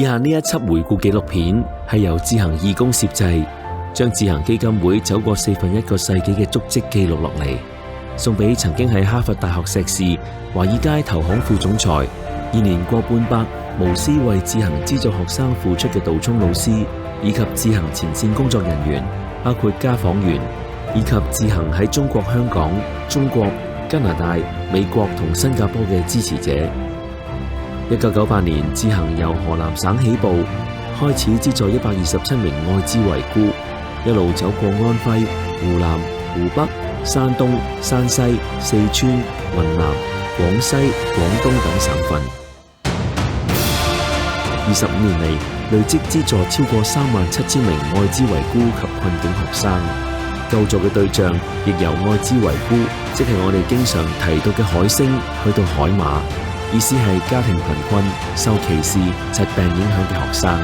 以下呢一輯回顧紀錄片係由智行義工攝製，將智行基金會走過1/4個世紀嘅足跡記錄落嚟，送俾曾經喺哈佛大學碩士、華爾街投行副總裁，現年過半百，無私為智行資助學生付出嘅杜聰老師，以及智行前線工作人員，包括家訪員，以及智行喺中國香港、中國、加拿大、美國同新加坡嘅支持者。1998年，智行由河南省起步，開始資助127名愛滋遺孤，一路走過安徽、湖南、湖北、山東、山西、四川、雲南、廣西、廣東等省份。25年嚟，累積資助超過37000名愛滋遺孤及困境學生，救助嘅對象亦由愛滋遺孤，即係我哋經常提到嘅海星，去到海馬，意思係家庭貧困、受歧視、疾病影響嘅學生。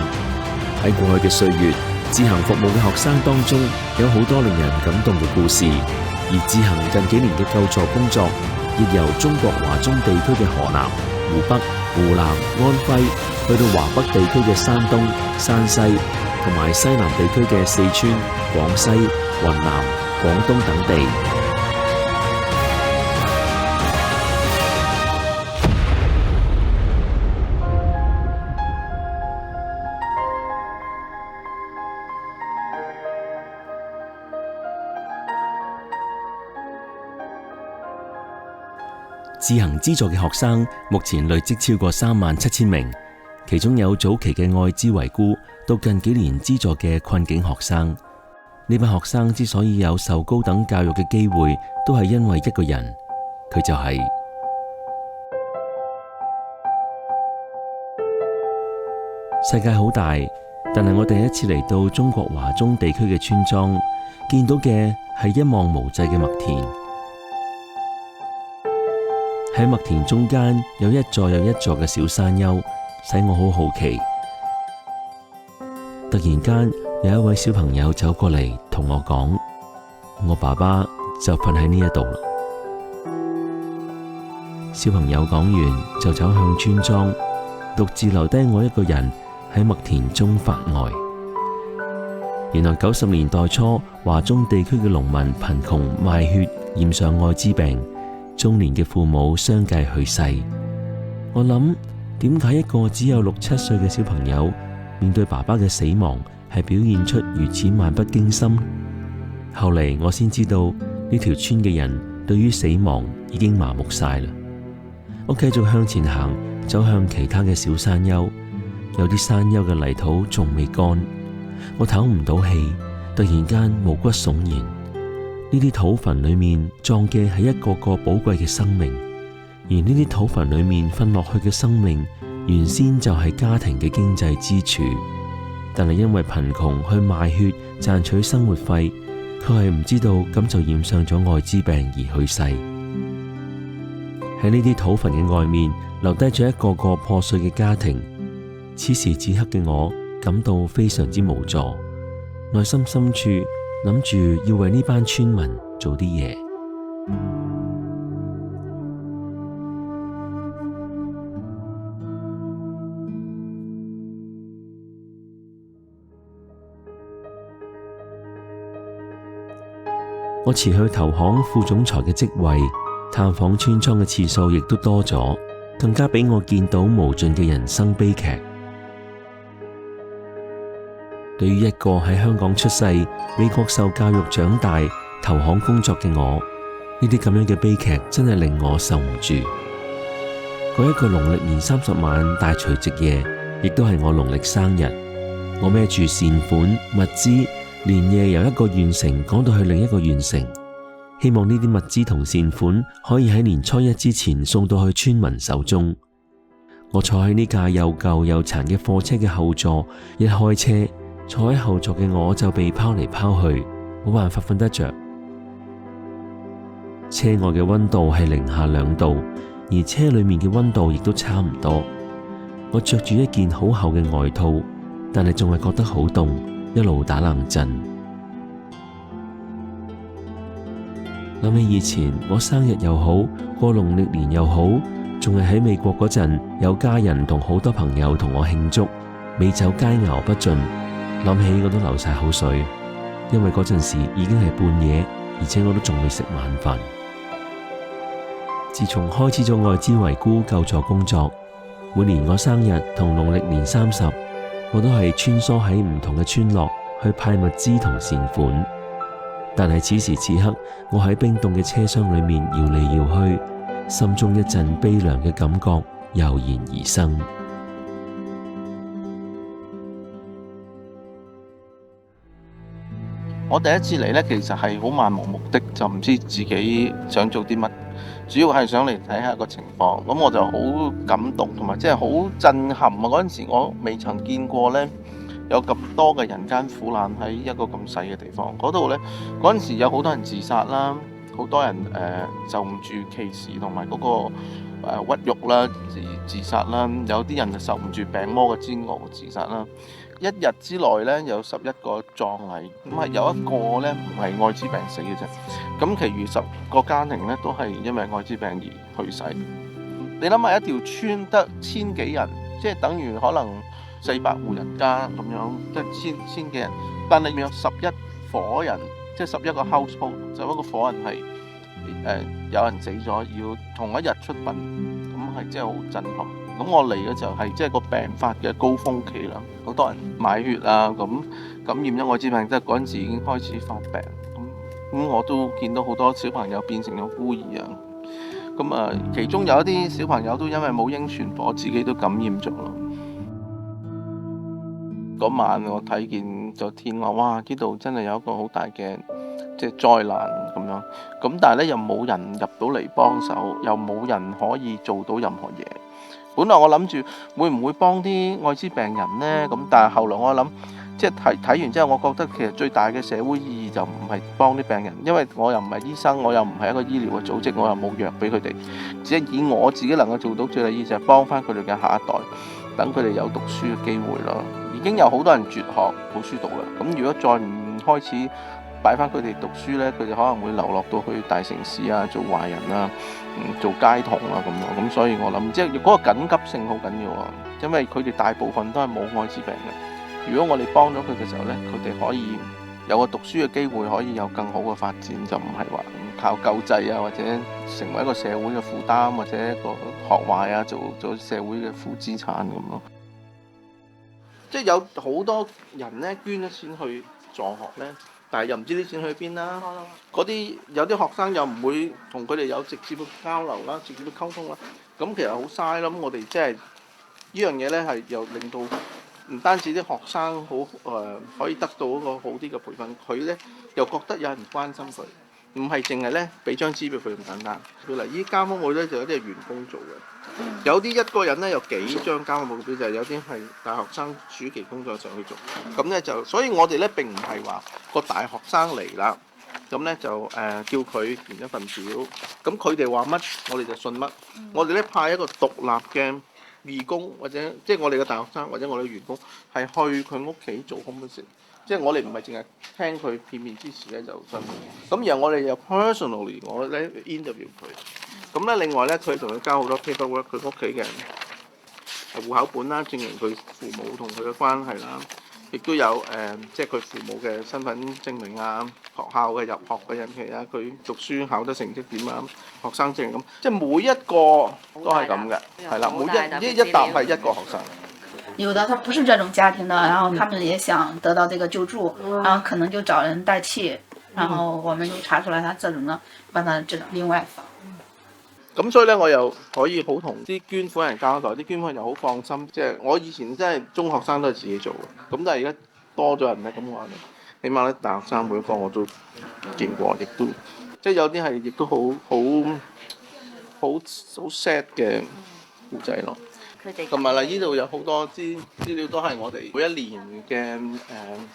喺過去嘅歲月，智行服務嘅學生當中有好多令人感動嘅故事，而智行近幾年嘅救助工作，亦由中國華中地區嘅河南、湖北、湖南、安徽，去到華北地區嘅山東、山西，同埋西南地區嘅四川、廣西、雲南、廣東等地。智行資助嘅學生目前累積超過37000名，其中有早期嘅愛滋遺孤，到近幾年資助嘅困境學生。呢班學生之所以有受高等教育嘅機會，都係因為一個人，佢就係世界好大，但係我第一次嚟到中國華中地區嘅村莊，見到嘅係一望無際嘅麥田。喺麥田中間有一座又一座嘅小山丘，使我好好奇。突然間有一位小朋友走過嚟同我講，我爸爸就瞓喺呢一度啦。小朋友講完就走向村莊，獨自留低我一個人喺麥田中發呆。原來90年代初，華中地區嘅農民貧窮賣血，染上愛滋病，中年嘅父母相繼去世。我諗，點解一個只有6、7歲嘅小朋友面對爸爸嘅死亡，係表現出如此漫不經心？後嚟我先知道，呢條村嘅人對於死亡已經麻木晒啦。我繼續向前行，走向其他嘅小山丘，有啲山丘嘅泥土仲未乾，我唞唔到氣，突然間毛骨悚然。呢啲土墳裏面葬嘅係一個個寶貴嘅生命，而呢啲土墳裏面瞓落去嘅生命，原先就係家庭嘅經濟支柱，但係因為貧窮去賣血賺取生活費，佢係唔知道咁就染上咗愛滋病而去世。喺呢啲土墳嘅外面，留低咗一個個破碎嘅家庭。此時此刻嘅我感到非常之無助，內心深處諗住要為呢班村民做啲嘢。我辭去投行副總裁嘅職位，探訪村莊嘅次數亦都多咗，更加俾我見到無盡嘅人生悲劇。對於一個喺香港出世、美國受教育長大、投行工作嘅我，呢啲咁樣嘅悲劇真係令我受唔住。嗰一個農曆年30晚大除夕夜，亦都係我農曆生日。我孭住善款物資，連夜由一個縣城趕到去另一個縣城，希望呢啲物資同善款可以喺年初一之前送到去村民手中。我坐喺呢架又舊又殘嘅貨車嘅後座，一開車，坐喺後座嘅我就被拋嚟拋去，冇辦法瞓得着。車外嘅溫度係零下2度，而車裏面嘅溫度亦都差唔多。我着住一件好厚嘅外套，但係仲係覺得好凍，一路打冷震。諗起以前我生日又好，過農曆年又好，仲係喺美國嗰陣，有家人同好多朋友同我慶祝，美酒佳肴不盡，諗起我都流晒口水，因為嗰陣時已經係半夜，而且我都仲未食晚飯。自從開始咗愛滋遺孤救助工作，每年我生日同農曆年30，我都係穿梭喺唔同嘅村落去派物資同善款。但係此時此刻，我喺冰凍嘅車廂裏面搖嚟搖去，心中一陣悲涼嘅感覺油然而生。我第一次嚟呢，其實係好漫無目的，就唔知自己想做啲乜，主要係想嚟睇下個情況。咁我就好感動，同埋即係好震撼啊！嗰陣時我未曾見過呢，有咁多嘅人間苦難喺一個咁細嘅地方。嗰度呢，嗰陣時有好多人自殺啦，好多人受唔住歧視同埋嗰個屈辱啦，自殺啦。有啲人就受唔住病魔嘅煎熬自殺啦。一日之內咧有11個葬禮，咁係有一個咧唔係愛滋病死嘅啫，咁其餘10個家庭咧都係因為愛滋病而去世。你諗下，一條村得千幾人，即係等於可能400戶人家咁樣，即係千幾人，但係有11伙人，即係11個 household， 11個伙人係有人死咗，要同一日出殯，咁係真係好震撼。咁我嚟嘅就係即係個病發嘅高峰期啦，好多人買血啊，咁感染咗愛滋病，即係嗰陣時已經開始發病，咁我都見到好多小朋友變成咗孤兒啊，咁啊其中有一啲小朋友都因為母嬰傳播，自己都感染咗咯。嗰晚我睇見咗天話，哇！呢度真係有一個好大嘅即係災難咁樣，咁但係咧又冇人入到嚟幫手，又冇人可以做到任何嘢。本來我諗住會唔會幫啲愛滋病人呢？咁但係後來我諗，即係睇完之後，我覺得其實最大嘅社會意義就唔係幫啲病人，因為我又唔係醫生，我又唔係一個醫療嘅組織，我又冇藥俾佢哋，只係以我自己能夠做到最大意義就係幫翻佢哋嘅下一代，等佢哋有讀書嘅機會咯。已經有好多人絕學冇書讀啦，咁如果再唔開始擺翻佢哋讀書呢，佢哋可能會流落到去大城市啊，做壞人啊，做街童啊咁咯。咁所以我諗，即係嗰個緊急性好緊要啊，因為佢哋大部分都係冇愛滋病嘅。如果我哋幫咗佢嘅時候呢，佢哋可以有個讀書嘅機會，可以有更好嘅發展，就唔係話靠救濟啊，或者成為一個社會嘅負擔，或者一個學壞啊，做社會嘅負資產咁咯。即係有好多人呢，捐咗錢去助學呢，但係又唔知啲錢去邊啦。嗰啲有啲學生又唔會同佢哋有直接嘅交流啦，直接嘅溝通啦。咁其實好嘥啦。咁我哋即係呢樣嘢呢，係又令到唔單止啲學生好可以得到一個好啲嘅培訓，佢呢又覺得有人關心佢，唔係淨係呢俾張紙俾佢咁簡單。譬如依家訪會呢，就有啲係員工做嘅，有啲一個人呢有幾張交訪表，就係有啲係大學生暑期工作上去做。咁呢就，所以我哋呢並唔係話個大學生嚟啦，咁呢就叫佢填一份表，咁佢哋話乜我哋就信乜。我哋呢派一個獨立嘅義工，或者即係我哋嘅大學生或者我哋嘅員工係去佢屋企做 home visit， 即係我哋唔係淨係聽佢片面之詞咧就信。咁然後我哋又 personally 我咧 interview 佢。咁咧另外咧佢同佢交好多 paperwork， 佢屋企嘅戶口本啦，證明佢父母同佢嘅關係啦，亦都有即係佢父母嘅身份證明啊，學校嘅入學嘅日期啊，佢讀書考得成績點啊，學生證咁，即係每一個都係咁嘅，係啦，每一沓係一個學生。有的他不是這種家庭的，然後他們也想得到這個救助，然後可能就找人代替，然後我們就查出來他這種呢，幫他這種另外發。咁所以咧，我又可以好同啲捐款人交代，啲捐款人又好放心。即係我以前真係中學生都係自己做嘅，咁但係而家多咗人咧，咁我起碼咧大學生每一個我都見過，亦都即係有啲係亦都好 sad 嘅故仔咯。同埋啦，呢度有好多資料都係我哋每一年嘅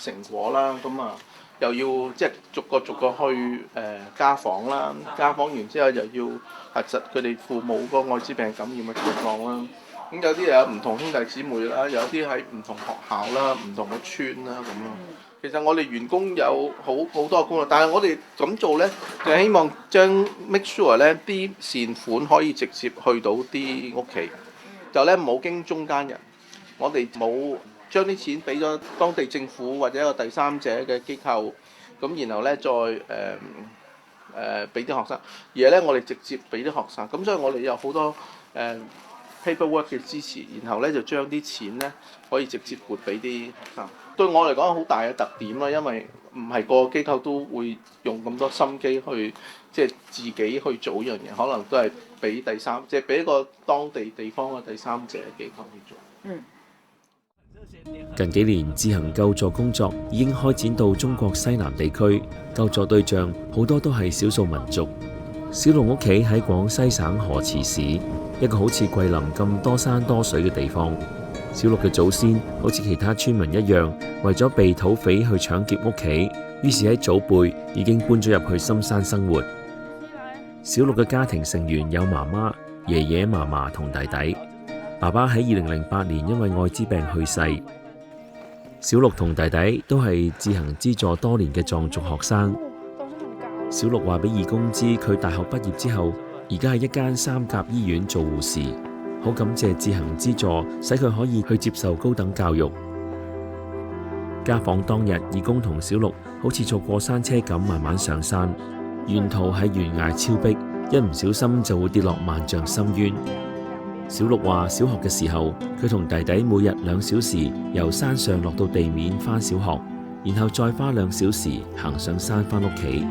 成果啦，咁啊又要即係逐個去家訪啦，家訪完之後又要核實佢哋父母個愛滋病感染嘅情況啦。咁有啲又有唔同兄弟姊妹啦，有啲喺唔同學校啦、唔同嘅村啦咁咯。其實我哋員工有好多嘅工作，但係我哋咁做呢，就希望將 make sure 呢啲善款可以直接去到啲屋企。就咧冇經中間人，我哋冇將啲錢俾咗當地政府或者一個第三者嘅機構，咁然後咧再俾啲學生，而係咧我哋直接俾啲學生，咁所以我哋有好多paperwork 嘅支持，然後咧就將啲錢咧可以直接撥俾啲學生。對我嚟講好大嘅特點啦，因為唔係個個機構都會用咁多心機去即係自己去做呢樣嘢，可能都係俾即係俾一個當地方嘅第三者機構去做。近幾年自行救助工作已經開展到中國西南地區，救助對象好多都係少數民族。小龍屋企喺廣西省河池市，一個好似桂林咁多山多水嘅地方。小六嘅祖先好似其他村民一樣，為咗避土匪去搶劫屋企，於是喺祖輩已經搬咗入去深山生活。小六嘅家庭成員有媽媽、爺爺、嫲嫲同弟弟。爸爸喺2008年因為愛滋病去世。小六同弟弟都係自行資助多年嘅藏族學生。小六話俾義工知，佢大學畢業之後，而家喺一間3甲醫院做護士，好感謝自行資助，使佢可以去接受高等教育。家訪當日，義工同小六好似坐過山車咁慢慢上山，沿途係懸崖峭壁，一唔小心就會跌落萬丈深淵。小六話小學嘅時候，佢同弟弟每日2小時由山上落到地面返小學，然後再花2小時行上山返屋企，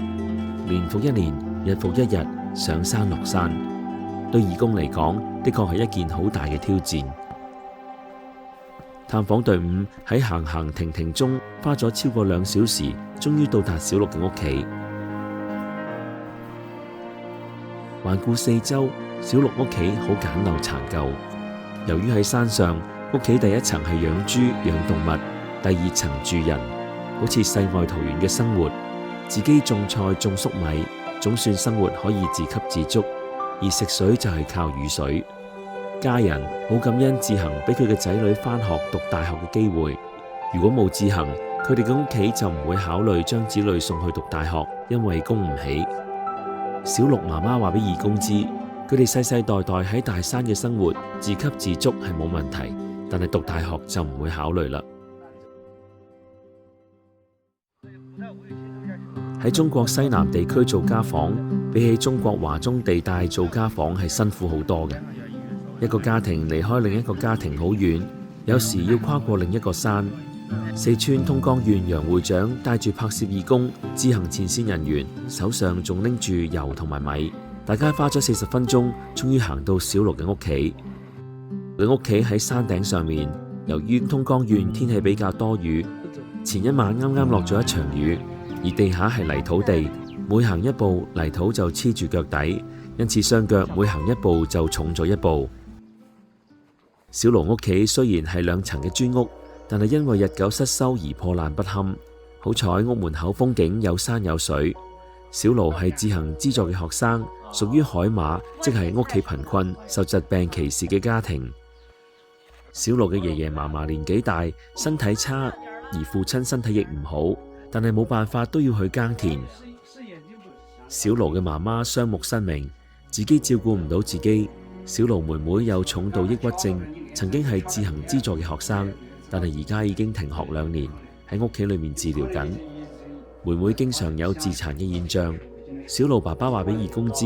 年復一年，日復一日，上山落山。對義工嚟講，的確係一件好大嘅挑戰。探訪隊伍喺行行停停中花咗超過2小時，終於到達小六嘅屋企。環顧四周，小六屋企好簡陋殘舊。由於喺山上，屋企第一層係養豬養動物，第2層住人，好似世外桃源嘅生活。自己種菜種粟米，總算生活可以自給自足。而食水就係靠雨水。家人好感恩志恒俾佢嘅仔女返學讀大學嘅機會。如果冇志恒，佢哋嘅屋企就唔會考慮將子女送去讀大學，因為供唔起。小六媽媽話俾義工知，佢哋世世代代喺大山嘅生活，自給自足係冇問題，但係讀大學就唔會考慮啦。喺中國西南地區做家訪，比起中國華中地帶做家訪係辛苦好多嘅。一個家庭離開另一個家庭好遠，有時要跨過另一個山。四川通江縣楊會長帶住拍攝義工、志行前線人員，手上仲拎住油同埋米，大家花咗40分鐘，終於行到小六嘅屋企。佢屋企喺山頂上面，由於通江縣天氣比較多雨，前一晚啱啱落咗一場雨，而地下係泥土地，每行一步泥土就黐住腳底，因此雙腳每行一步就重咗一步。小龍屋企雖然係2層嘅磚屋，但係因為日久失修而破爛不堪。好彩屋門口風景有山有水。小盧係自行資助嘅學生，屬於海馬，即係屋企貧困、受疾病歧視嘅家庭。小盧嘅爺爺嫲嫲年紀大，身體差，而父親身體亦唔好，但係冇辦法都要去耕田。小盧嘅媽媽雙目失明，自己照顧唔到自己。小盧妹妹有重度抑鬱症，曾經係自行資助嘅學生，但係而家已經停學2年，喺屋企裏面治療緊。妹妹經常有自殘嘅現象。小盧爸爸話俾義工知，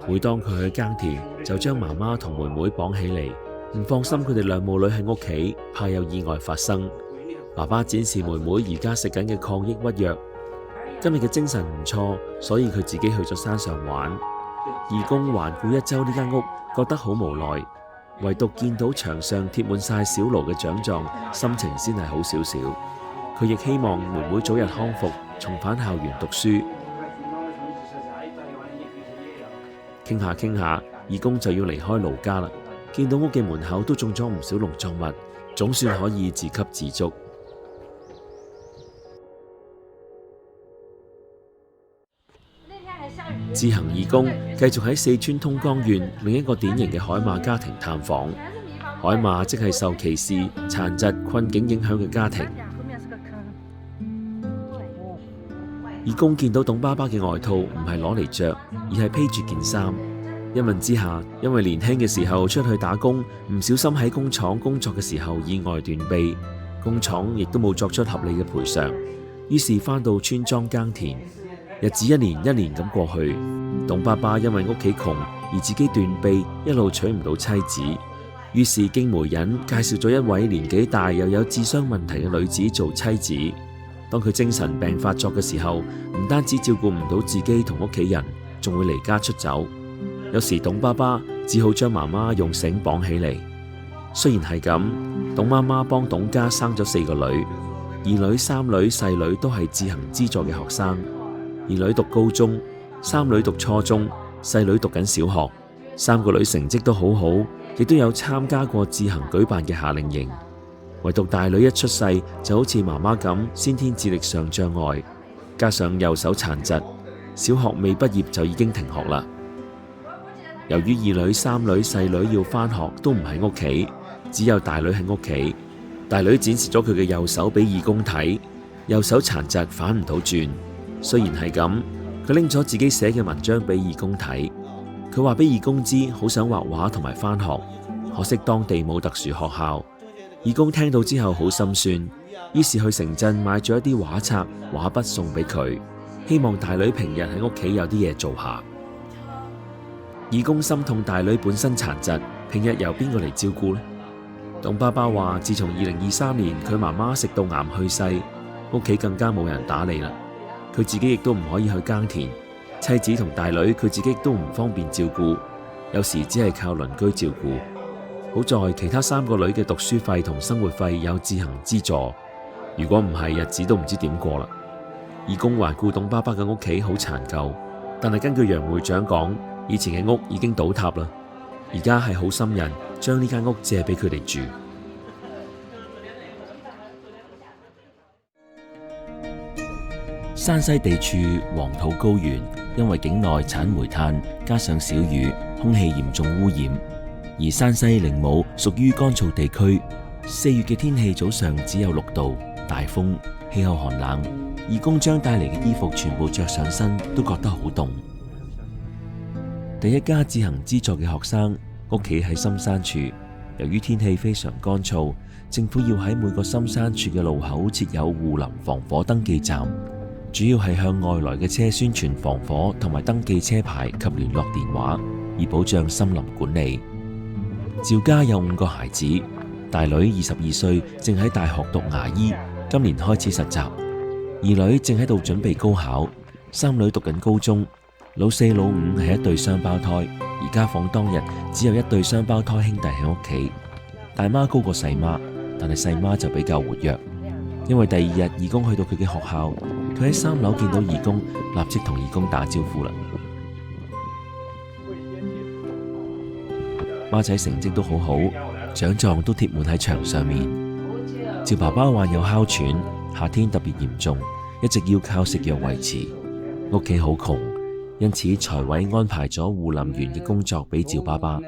每當佢去耕田，就將媽媽同妹妹綁起嚟，唔放心佢哋2母女喺屋企，怕有意外發生。爸爸展示妹妹而家食緊嘅抗抑鬱藥。今日嘅精神唔錯，所以佢自己去咗山上玩。義工環顧一周呢間屋，覺得好無奈，唯獨見到牆上貼滿晒小盧嘅獎狀，心情先係好少少。佢亦希望妹妹早日康復，重返校園讀書。傾下傾下，義工就要離開老家啦。見到屋嘅門口都種咗唔少農作物，總算可以自給自足。自行義工繼續喺四川通江縣另一個典型嘅海馬家庭探訪。海馬即係受歧視、殘疾、困境影響嘅家庭。義工見到董爸爸嘅外套唔係攞嚟着，而係披住件衫。一問之下，因為年輕嘅時候出去打工，唔小心喺工廠工作嘅時候意外斷臂，工廠亦都冇作出合理嘅賠償，於是返到村莊耕田。日子一年一年咁過去，董爸爸因為屋企窮而自己斷臂，一路娶唔到妻子，於是經媒人介紹咗一位年紀大又有智商問題嘅女子做妻子。當佢精神病發作嘅時候，唔單止照顧唔到自己同屋企人，仲會離家出走。有時董爸爸只好將媽媽用繩綁起嚟。雖然係咁，董媽媽幫董家生咗4個女，二女、三女、細女都係自行資助嘅學生。二女讀高中，三女讀初中，細女讀緊小學。3個女成績都好好，亦都有參加過自行舉辦嘅夏令營。唯獨大女一出世就好似媽媽咁，先天智力上障礙，加上右手殘疾，小學未畢業就已經停學啦。由於二女、三女、細女要返學都唔喺屋企，只有大女喺屋企。大女展示咗佢嘅右手俾義工睇，右手殘疾反唔到轉。雖然係咁，佢拎咗自己寫嘅文章俾義工睇。佢話俾義工知好想畫畫同埋返學，可惜當地冇特殊學校。義工聽到之後好心酸，於是去城鎮買咗一啲畫冊、畫筆送俾佢，希望大女平日喺屋企有啲嘢做下。義工心痛大女本身殘疾，平日由邊個嚟照顧呢？董爸爸話自從2023年佢媽媽食道癌去世，屋企更加冇人打理啦。佢自己亦都唔可以去耕田，妻子同大女佢自己都唔方便照顧，有時只係靠鄰居照顧。好在其他3個女嘅讀書費同生活費有自行資助，如果唔係日子都唔知點過啦。義工環顧董爸爸嘅屋企好殘舊，但係根據楊會長講，以前嘅屋已經倒塌啦，而家係好心人將呢間屋借俾佢哋住。山西地處黃土高原，因為境內產煤炭，加上少雨，空氣嚴重污染。而山西靈武屬於乾燥地區，4月嘅天氣早上只有6度，大風，氣候寒冷。義工將帶嚟嘅衣服全部着上身，都覺得好凍。第一家自行資助嘅學生屋企喺深山處，由於天氣非常乾燥，政府要喺每個深山處嘅路口設有護林防火登記站，主要係向外來嘅車宣傳防火同埋登記車牌及聯絡電話，以保障森林管理。趙家有5個孩子，大女22歲，正喺大學讀牙醫，今年開始實習；二女正喺度準備高考，三女讀緊高中。老4、老5係一對雙胞胎，而家訪當日只有一對雙胞胎兄弟喺屋企。大媽高過細媽，但係細媽就比較活躍，因為第2日義工去到佢嘅學校，佢喺3樓見到義工，立即同義工打招呼啦。孖仔成績都好好，獎狀都貼滿喺牆上面。趙爸爸患有哮喘，夏天特別嚴重，一直要靠食藥維持。屋企好窮，因此財委安排咗護林員嘅工作俾趙爸爸，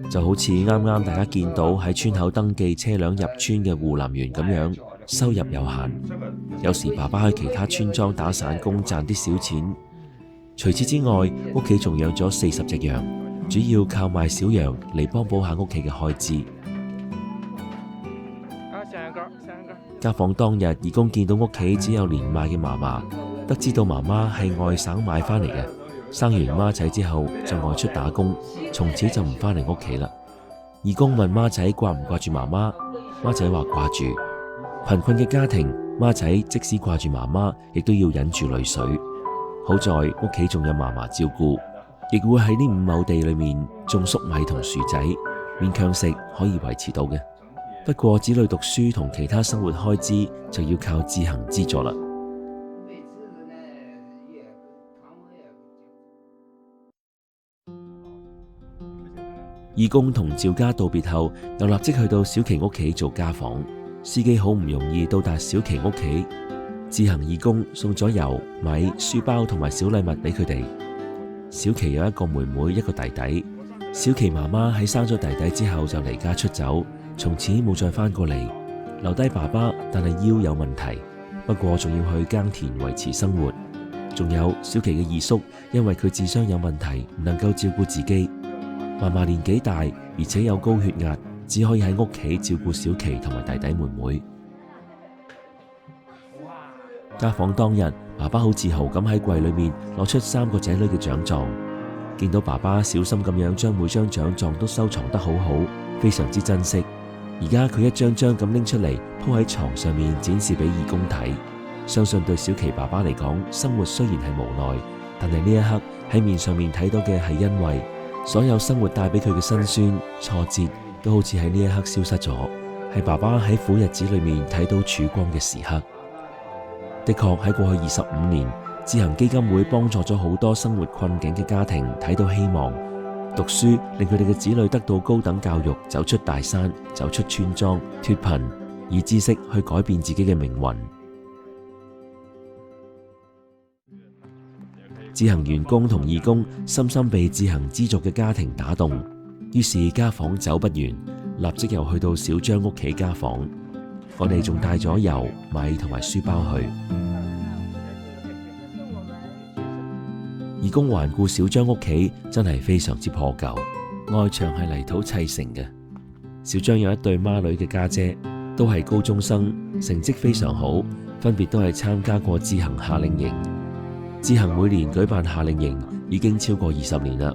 就好似啱啱大家見到喺村口登記車輛入村嘅護林員咁樣，收入有限。有時爸爸去其他村莊打散工賺啲小錢。除此之外，屋企仲養咗40隻羊，主要靠賣小羊嚟幫補下屋企嘅開支。家訪當日，義工見到屋企只有年邁嘅嫲嫲，得知道媽媽係外省買翻嚟嘅，生完孖仔之後就外出打工，從此就唔翻嚟屋企啦。義工問孖仔掛唔掛住媽媽，孖仔話掛住。貧困嘅家庭，孖仔即使掛住媽媽，亦都要忍住淚水。好在屋企仲有嫲嫲照顧，亦會喺呢5畝地裏面種粟米同薯仔，勉強食可以維持到嘅。不過子女讀書同其他生活開支就要靠自行資助啦。義工同趙家道別後，又立即去到小琪屋企做家訪。司機好唔容易到達小琪屋企，自行義工送咗油、米、書包同埋小禮物俾佢哋。小琪有一個妹妹，一個弟弟。小琪媽媽喺生咗弟弟之後就離家出走，從此冇再翻過嚟，留低爸爸，但係腰有問題，不過仲要去耕田維持生活。仲有小琪嘅二叔，因為佢智商有問題，唔能夠照顧自己。嫲嫲年紀大，而且有高血壓，只可以喺屋企照顧小琪同埋弟弟妹妹。家訪當日，爸爸好自豪咁喺櫃裏面攞出3個仔女嘅獎狀，見到爸爸小心咁樣將每張獎狀都收藏得好好，非常之珍惜。而家佢一張張咁拎出嚟鋪喺床上面展示俾義工睇，相信對小琪爸爸嚟講，生活雖然係無奈，但係呢一刻喺面上面睇到嘅係欣慰，所有生活帶俾佢嘅辛酸挫折都好似喺呢一刻消失咗，係爸爸喺苦日子裏面睇到曙光嘅時刻。的確喺過去25年，智行基金會幫助咗好多生活困境嘅家庭睇到希望，讀書令佢哋嘅子女得到高等教育，走出大山，走出村莊，脫貧，以知識去改變自己嘅命運。智行員工同義工深深被智行資助嘅家庭打動，於是家訪走不完，立即又去到小張屋企家訪。我哋仲帶咗油、米同埋書包去。義工環顧小張屋企真係非常之破舊，外牆係泥土砌成嘅。小張有一對孖女嘅家姐，都係高中生，成績非常好，分別都係參加過智行夏令營。智行每年舉辦夏令營已經超過20年啦，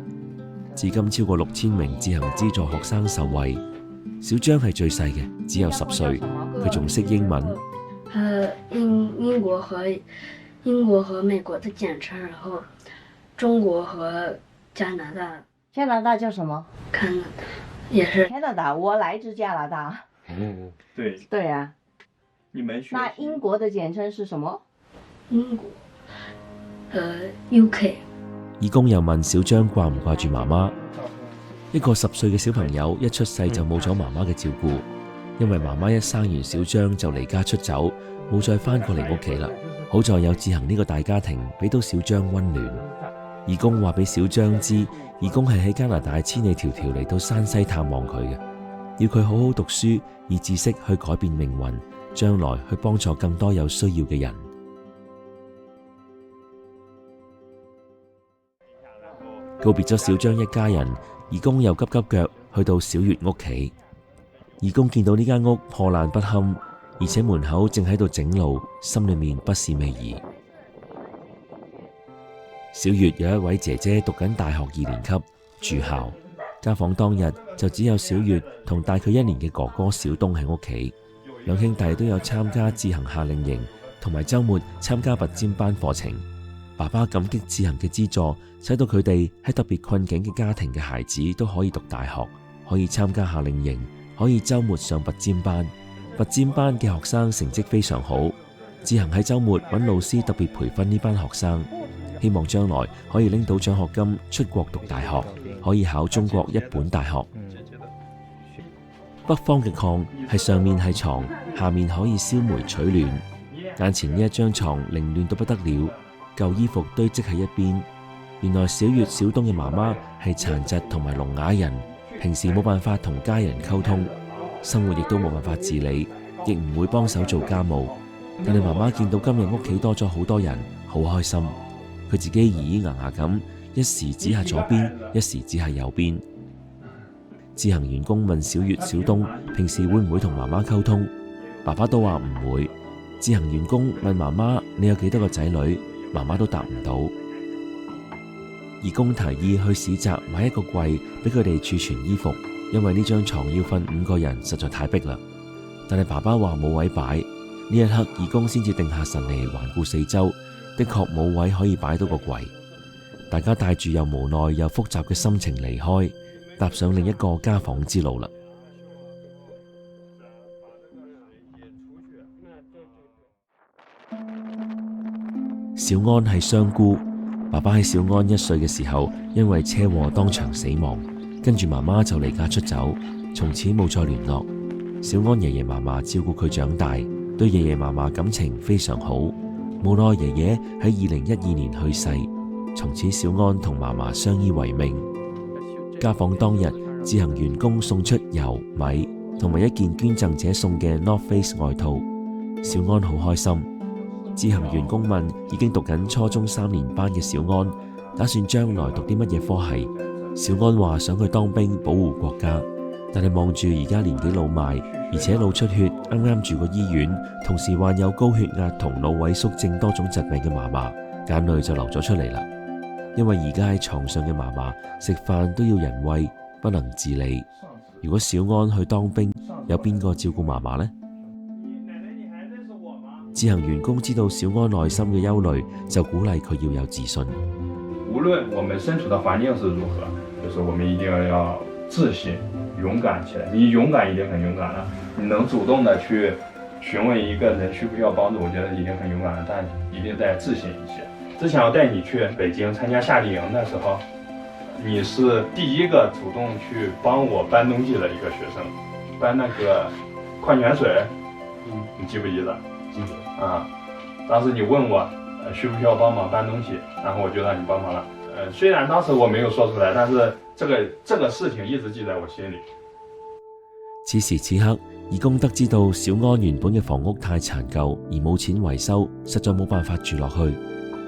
至今超過6000名智行資助學生受惠。小張係最細嘅，只有10歲，佢仲識英文。英國和美國的簡稱，然後中國和加拿大。加拿大叫什麼？加拿大也是。加拿大，我來自加拿大。對。對啊。你們學習。那英國的簡稱是什麼？英國，UK。義工又問小張掛唔掛住媽媽？一個10歲嘅小朋友一出世就冇咗媽媽嘅照顧，因為媽媽一生完小張就離家出走，冇再翻過嚟屋企啦。好在有智行呢個大家庭俾到小張溫暖。義工話俾小張知，義工係喺加拿大千里迢迢嚟到山西探望佢嘅，要佢好好讀書，以知識去改變命運，將來去幫助更多有需要嘅人。告別咗小張一家人，義工又急急腳去到小月屋企。義工見到呢間屋破爛不堪，而且門口正喺度整路，心裏面不是味兒。小月有一位姐姐讀緊大學2年級，住校。家訪當日就只有小月同大佢1年嘅哥哥小東喺屋企，兩兄弟都有參加智行夏令營，同埋週末參加拔尖班課程。爸爸感激智行嘅資助，使到佢哋喺特別困境嘅家庭嘅孩子都可以讀大學，可以參加夏令營，可以週末上拔尖班。拔尖班嘅學生成績非常好，智行喺週末揾老師特別培訓呢班學生，希望將來可以拎到獎學金出國讀大學，可以考中國一本大學。北方嘅炕係上面係床，下面可以燒煤取暖。眼前呢一張床凌亂到不得了，舊衣服堆積喺一邊。原來小月小東嘅媽媽係殘疾同埋聾啞人，平時冇辦法同家人溝通，生活亦都冇辦法自理，亦唔會幫手做家務。但係媽媽見到今日屋企多咗好多人，好開心。佢自己咿咿呀呀咁，一時指下左邊，一時指下右邊。智行員工問小月小東平時會唔會同媽媽溝通，爸爸都話唔會。智行員工問媽媽你有幾多個仔女，媽媽都答唔到。義工提議去市集買一個櫃俾佢哋儲存衣服，因為呢張床要瞓5個人實在太逼啦。但係爸爸話冇位擺，呢一刻義工先至定下神嚟環顧四周，的確冇位可以擺到個櫃。大家帶住又無奈又複雜嘅心情離開，踏上另一個家訪之路啦。小安係雙姑，爸爸喺小安1歲嘅時候因為車禍當場死亡，跟住媽媽就離家出走，從此冇再聯絡。小安爺爺嫲嫲照顧佢長大，對爺爺嫲嫲感情非常好。無奈爺爺喺2012年去世，從此小安同嫲嫲相依為命。家訪當日，智行員工送出油、米同埋一件捐贈者送嘅 North Face 外套，小安好開心。智行員工問已經讀緊初中3年班嘅小安，打算將來讀啲乜嘢科系？小安話想去當兵保護國家。但係望住而家年紀老邁，而且腦出血，啱啱住過醫院，同時患有高血壓同腦萎縮症多種疾病嘅嫲嫲，眼淚就流咗出嚟啦。因為而家喺床上嘅嫲嫲食飯都要人餵，不能自理。如果小安去當兵，有邊個照顧嫲嫲呢？志行員工知道小安內心嘅憂慮，就鼓勵佢要有自信。無論我們身處的環境是如何，就是我們一定要自信、勇敢起來。你勇敢已經很勇敢了，你能主動的去詢問一個人需不需要幫助，我覺得已經很勇敢了，但一定再自信一些。之前要帶你去北京參加夏令營的時候，你是第一個主動去幫我搬東西的一個學生，搬那個礦泉水，你記不記得？記得啊，當時你問我需不需要幫忙搬東西，然後我就讓你幫忙了。雖然當時我沒有說出來，但是這個事情一直記在我心裏。此時此刻，義工得知到小安原本嘅房屋太殘舊而冇錢維修，實在冇辦法住落去。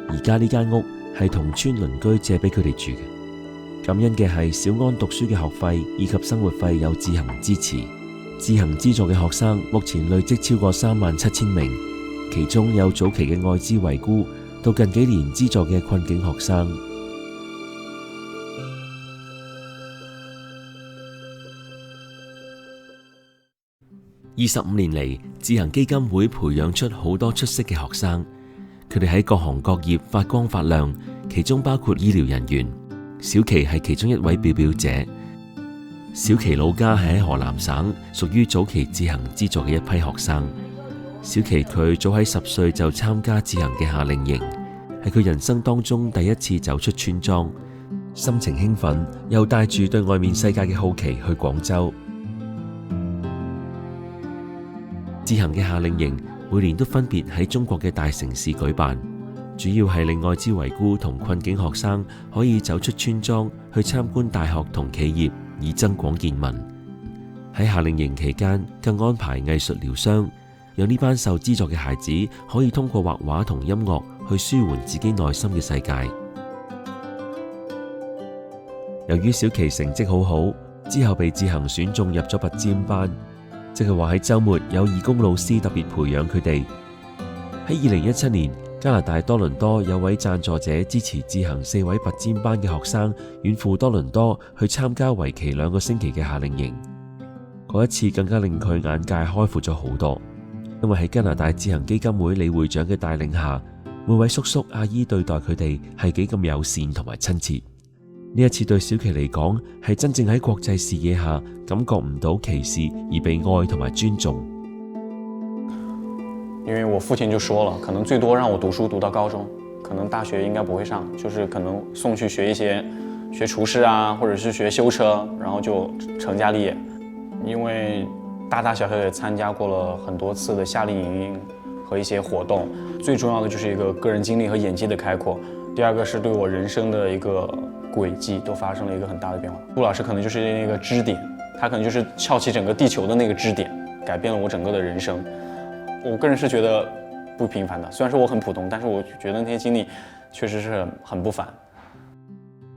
而家呢間屋係同村鄰居借俾佢哋住嘅。感恩嘅係小安讀書嘅學費以及生活費有志行支持。志行資助嘅學生目前累積超過37000名，其中有早期嘅愛滋遺孤，到近幾年資助嘅困境學生。25年嚟，志行基金會培養出好多出色嘅學生，佢哋喺各行各業發光發亮，其中包括醫療人員。小琪係其中一位表表者。小琪老家係喺河南省，屬於早期志行資助嘅一批學生。小琪佢早喺10歲就參加志行嘅夏令營，係佢人生當中第一次走出村莊，心情興奮，又帶住對外面世界嘅好奇去廣州。志行嘅夏令營每年都分別喺中國嘅大城市舉辦，主要係令愛滋遺孤同困境學生可以走出村莊去參觀大學同企業，以增廣見聞。喺夏令營期間，更安排藝術療傷，讓呢班受資助嘅孩子可以通過畫畫同音樂去舒緩自己內心嘅世界。由於小琪成績好好，之後被志行選中入咗拔尖班，即係話喺週末有義工老師特別培養佢哋。喺2017年，加拿大多倫多有位贊助者支持志行4位拔尖班嘅學生遠赴多倫多去參加為期2個星期嘅夏令營。嗰一次更加令佢眼界開闊咗好多，因為喺加拿大志行基金會理會長嘅帶領下，每位叔叔阿姨對待佢哋係幾咁友善同埋親切。呢一次對小琪嚟講，係真正喺國際視野下感覺唔到歧視而被愛同埋尊重。因為我父親就說了，可能最多讓我讀書讀到高中，可能大學應該不會上，就是可能送去學廚師啊，或者是學修車，然後就成家立業。因為大大小小也參加過了很多次的夏令營和一些活動，最重要的就是一個個人經歷和眼界的開闊，第二個是對我人生的一個軌跡都發生了一個很大的變化。陸老師可能就是那個支點，他可能就是翹起整個地球的那個支點，改變了我整個的人生。我個人是覺得不平凡的，雖然說我很普通，但是我覺得那些經歷確實是很不凡。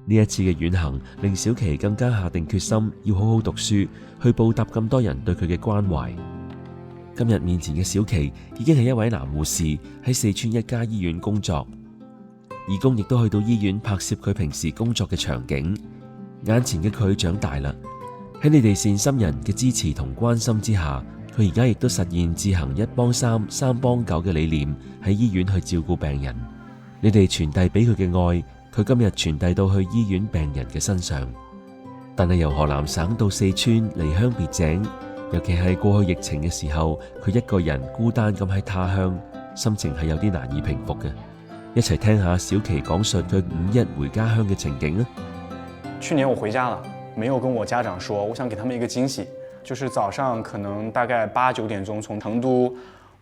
呢一次嘅遠行令小琪更加下定決心要好好讀書，去報答咁多人對佢嘅關懷。今日面前嘅小琪已經係一位男護士，喺四川一家醫院工作。義工亦都去到醫院拍攝佢平時工作嘅場景。眼前嘅佢長大啦，喺你哋善心人嘅支持同關心之下，佢而家亦都實現志行1幫3、3幫9嘅理念，喺醫院去照顧病人。你哋傳遞俾佢嘅愛，佢今日傳遞到去醫院病人嘅身上。但係由河南省到四川離鄉別井，尤其係過去疫情嘅時候，佢一個人孤單咁喺他鄉，心情係有啲難以平復嘅。一齊聽下小琪講述佢5·1回家鄉嘅情景啊！去年我回家了，沒有跟我家長說，我想給他們一個驚喜，就是早上可能大概8、9點鐘從成都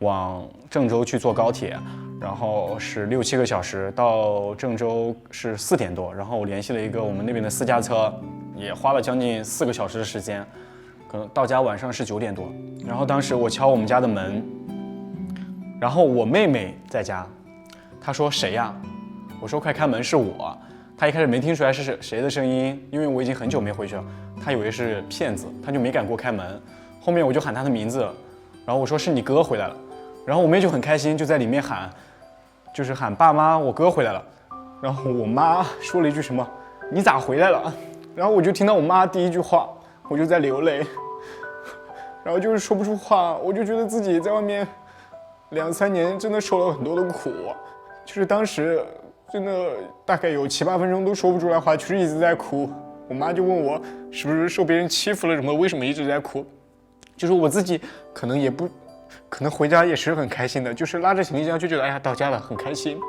往鄭州去坐高鐵，然後是6、7個小時，到鄭州是4點多，然後我聯繫了一個我們那邊的私家車，也花了將近4個小時的時間，可能到家晚上是9點多。然後當時我敲我們家的門，然後我妹妹在家，她說誰呀？我說快開門，是我。他一开始没听出来是谁的声音，因为我已经很久没回去了，他以为是骗子，他就没敢给我开门。后面我就喊他的名字，然后我说是你哥回来了，然后我妹就很开心，就在里面喊，就是喊爸妈，我哥回来了。然后我妈说了一句什么，你咋回来了？然后我就听到我妈第一句话，我就在流泪，然后就是说不出话，我就觉得自己在外面2、3年真的受了很多的苦，就是当时真的大概有7、8分钟都说不出来话，就是一直在哭。我妈就问我是不是受别人欺负了什么，为什么一直在哭？就是我自己可能也不，可能回家也是很开心的，就是拉着行李箱就觉得哎呀到家了很开心。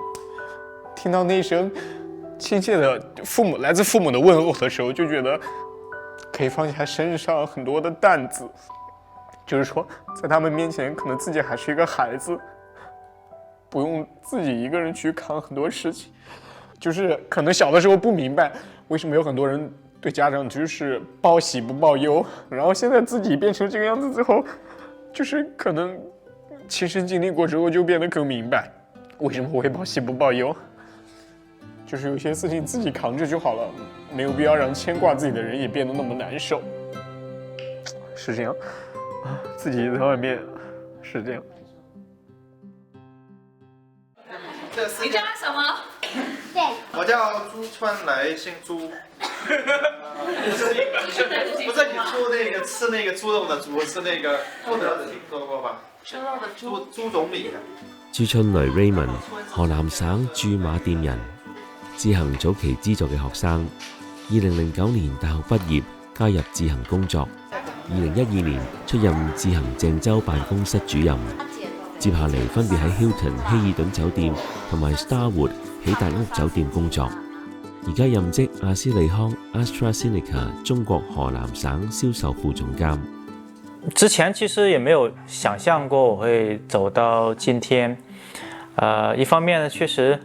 听到那一声亲切的来自父母的问候的时候，就觉得可以放下身上很多的担子，就是说在他们面前可能自己还是一个孩子，不用自己一个人去扛很多事情。就是可能小的时候不明白为什么有很多人对家长就是报喜不报忧，然后现在自己变成这个样子之后，就是可能亲身经历过之后就变得更明白为什么我会报喜不报忧。就是有些事情自己扛着就好了，没有必要让牵挂自己的人也变得那么难受。是这样啊，自己在外面是这样。你叫什么？我叫朱川来，姓朱。不是你猪那个吃那个猪肉的猪，是那个不得听说過吧？豬肉的豬，朱總理啊。朱春雷 Raymond， 河南省駐馬店人，志行早期資助嘅學生。2009年大學畢業，加入志行工作。2012年出任志行鄭州辦公室主任。接下嚟分別喺 Hilton 希爾頓酒店同埋 Starwood 喜達屋酒店工作。而家任職阿斯利康 AstraZeneca 中國河南省銷售副總監。之前其實也沒有想象過我會走到今天。一方面呢，確實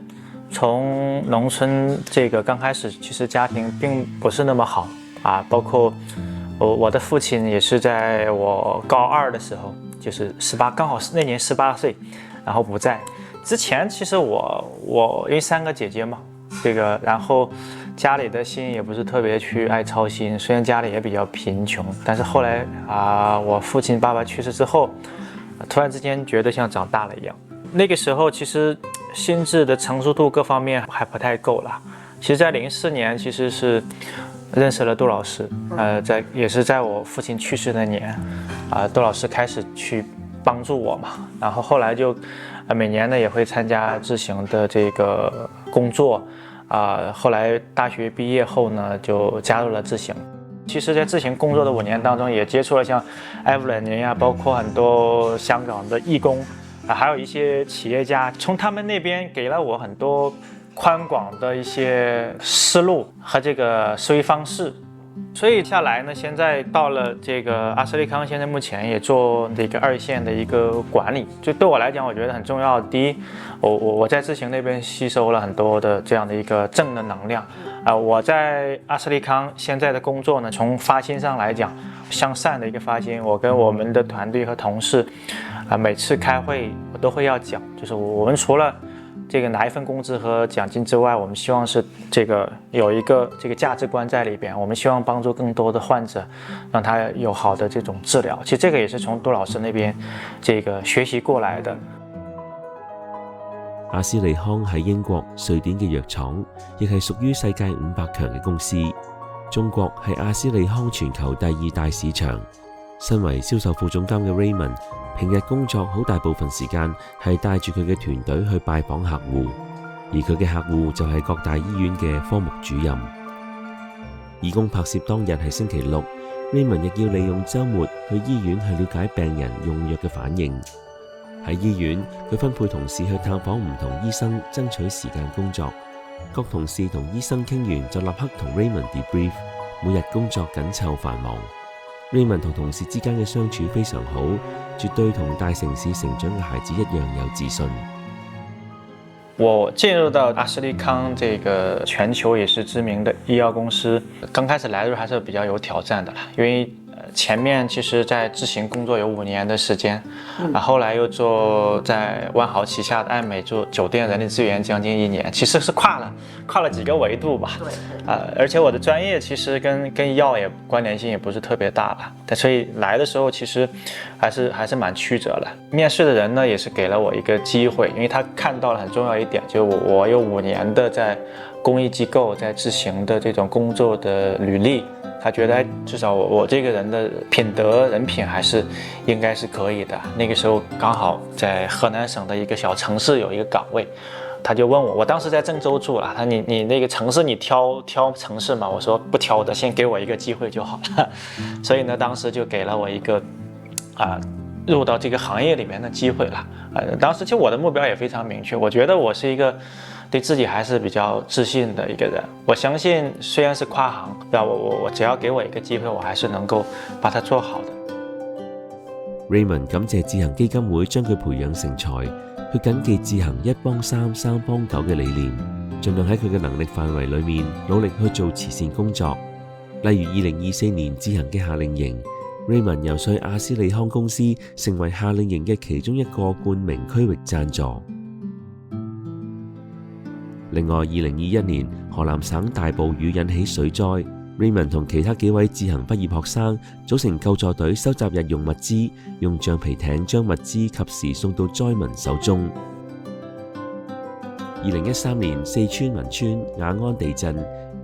從農村這個剛開始，其實家庭並不是那麼好啊，包括我的父親也是在我高2的時候，就是18，剛好那年18歲，然後不在。之前其實我因為3個姐姐嘛，這個然後家裡的心也不是特別去愛操心，雖然家裡也比較貧窮，但是後來我父親爸爸去世之後，突然之間覺得像長大了一樣。那個時候其實心智的成熟度各方面還不太夠啦。其實在04年其實是認識了杜老師，也是在我父親去世那年，杜老師開始去幫助我嘛，然後後來就每年呢也會參加志行的這個工作，後來大學畢業後呢就加入了志行。其實在志行工作的5年當中，也接觸了像Evelyn呀，包括很多香港的義工，還有一些企業家，從他們那邊給了我很多寬廣的一些思路和這個思維方式。所以下來呢，現在到了這個阿斯利康，現在目前也做這個2線的一個管理。就對我來講，我覺得很重要。第一，我在志行那邊吸收了很多的這樣的一個正的能量。我在阿斯利康現在的工作呢，從發心上來講，向善的一個發心。我跟我們的團隊和同事，每次開會我都會要講，就是我們除了這個拿一份工資和獎金之外，我們希望是這個有一個這個價值觀在裏邊。我們希望幫助更多的患者，讓他有好的這種治療。其實這個也是從杜老師那邊這個學習過來的。阿斯利康喺英國、瑞典嘅藥廠，亦係屬於世界500強嘅公司。中國係阿斯利康全球第2大市場。身為銷售副總監嘅 Raymond，平日工作好大部分時間係帶住佢嘅團隊去拜訪客戶，而佢嘅客戶就係各大醫院嘅科目主任。義工拍攝當日係星期六， Raymond 亦要利用週末去醫院去了解病人用藥嘅反應。喺醫院，佢分配同事去探訪唔同醫生，爭取時間工作。各同事同醫生傾完就立刻同 Raymond debrief， 每日工作緊湊繁忙。Raymond 同同事之間嘅相處非常好，絕對同大城市成長嘅孩子一樣有自信。我進入到阿斯利康這個全球也是知名的醫藥公司，剛開始來的時候還是比較有挑戰的啦，因為前面其实在智行工作有5年的时间，后来又做在万豪旗下的爱美做酒店人力资源将近1年，其实是跨了几个维度吧。而且我的专业其实跟药也关联性也不是特别大吧，所以来的时候其实还是蛮曲折的。面试的人呢也是给了我一个机会，因为他看到了很重要一点，就我有5年的在公益机构在智行的这种工作的履历。他觉得至少我这个人的品德人品还是应该是可以的。那个时候刚好在河南省的一个小城市有一个岗位，他就问我当时在郑州住了，他说你那个城市你挑城市嘛？我说不挑的，先给我一个机会就好了。所以呢，当时就给了我一个入到这个行业里面的机会了。当时其实我的目标也非常明确，我觉得我是一个对自己还是比较自信的一个人。我相信虽然是跨行，我只要給我一個機會，我還是能夠把它做好的。 Raymond 感謝智行基金會將佢培養成才，佢謹記智行1幫3、3幫9嘅理念，盡量喺佢嘅能力範圍裏面努力去做慈善工作。例如2024年智行嘅夏令營，Raymond 游說阿斯利康公司成為夏令營嘅其中一個冠名區域贊助。另外，2021年河南省大暴雨引起水災 ，Raymond 同其他幾位智行畢業學生組成救助隊，收集日用物資，用橡皮艇將物資及時送到災民手中。2013年四川汶川雅安地震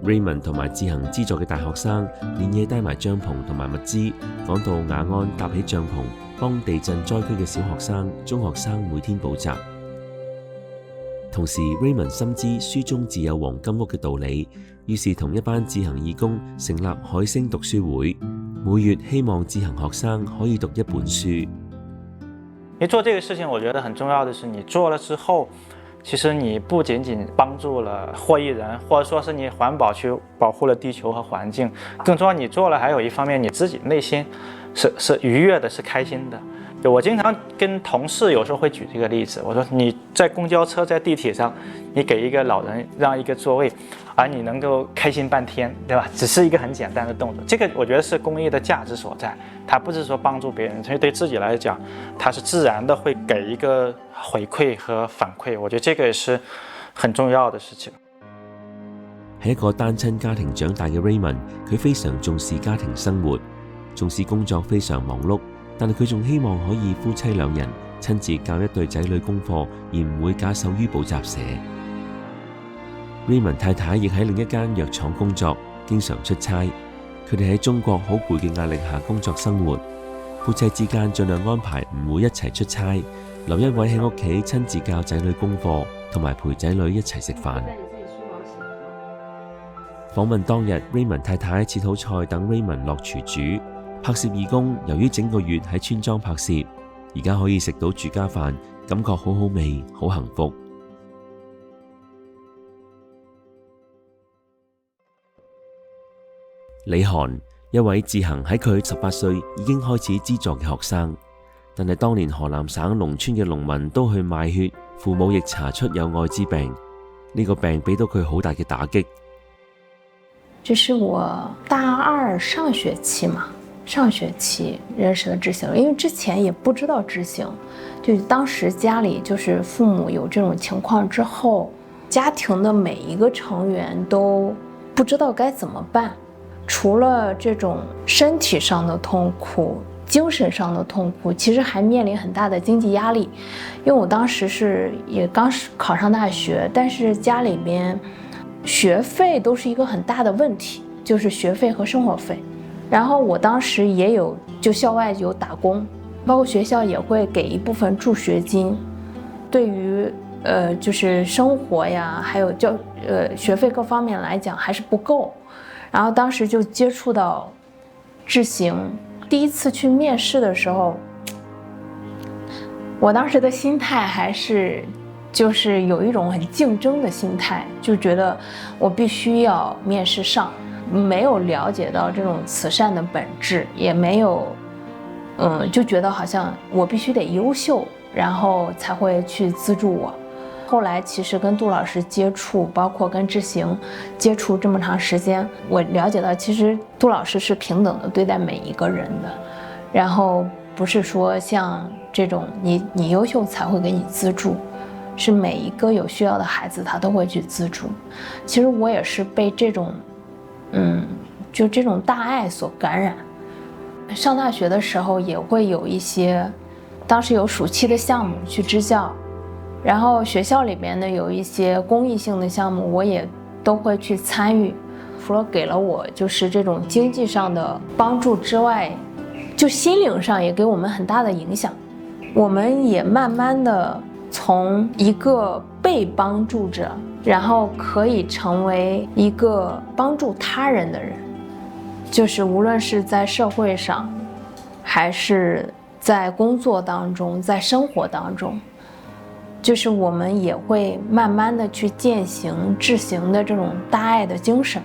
，Raymond 同埋智行資助嘅大學生連夜帶埋帳篷同埋物資，趕到雅安搭起帳篷，幫地震災區嘅小學生、中學生每天補習。同時 ，Raymond 深知書中自有黃金屋嘅道理，於是同一班智行義工成立海星讀書會，每月希望智行學生可以讀1本書。你做這個事情，我覺得很重要的是，你做了之後，其實你不僅僅幫助了獲益人，或者說是你環保去保護了地球和環境，更重要你做了，還有一方面你自己內心是愉悅的，是開心的。我經常跟同事有時候會舉這個例子，我說你在公交車、在地鐵上，你給一個老人讓一個座位，而你能夠開心半天，對吧？只是一個很簡單的動作，這個我覺得是公益的價值所在。它不是說幫助別人，所以對自己來講，它是自然的會給一個回饋和反饋。我覺得這個也是很重要的事情。係一個單親家庭長大嘅 Raymond， 佢非常重視家庭生活，縱使工作非常忙碌。但係佢仲希望可以夫妻2人親自教一對仔女功課，而唔會假手於補習社。Raymond 太太亦喺另一間藥廠工作，經常出差。佢哋喺中國好攰嘅壓力下工作生活，夫妻之間盡量安排唔會一齊出差，留一位喺屋企親自教仔女功課，同埋陪仔女一齊食飯。訪問當日 ，Raymond 太太切好菜等 Raymond 落廚煮。拍攝義工由於整個月喺村莊拍攝，而家可以食到住家飯，感覺好好味，好幸福。李韓，一位智行喺佢18歲已經開始資助嘅學生，但係當年河南省農村嘅農民都去賣血，父母亦查出有艾滋病，呢個病俾到佢好大嘅打擊。這是我大2上學期嘛。上學期認識的智行，因為之前也不知道智行，就當時家裡就是父母有這種情況之後，家庭的每一個成員都不知道該怎麼辦，除了這種身體上的痛苦，精神上的痛苦，其實還面臨很大的經濟壓力，因為我當時也剛考上大學，但是家裡邊學費都是一個很大的問題，就是學費和生活費。然後我當時也有就校外有打工，包括學校也會給一部分助學金，對於就是生活呀，還有學費各方面來講還是不夠。然後當時就接觸到智行，第一次去面試的時候，我當時的心態還是就是有一種很競爭的心態，就覺得我必須要面試上。沒有了解到這種慈善的本質，也沒有，就覺得好像我必須得優秀，然後才會去資助我。后来其实跟杜老师接触，包括跟志行接触这么长时间，我了解到其实杜老师是平等的对待每一个人的，然后不是说像这种你优秀才会给你资助，是每一个有需要的孩子他都会去资助。其实我也是被这种就这种大爱所感染。上大学的时候也会有一些，当时有暑期的项目去支教，然后学校里边呢有一些公益性的项目，我也都会去参与。除了给了我就是这种经济上的帮助之外，就心灵上也给我们很大的影响。我们也慢慢的从一个被帮助者，然后可以成为一个帮助他人的人。就是无论是在社会上，还是在工作当中，在生活当中，就是我們也會慢慢的去踐行志行的這種大愛的精神。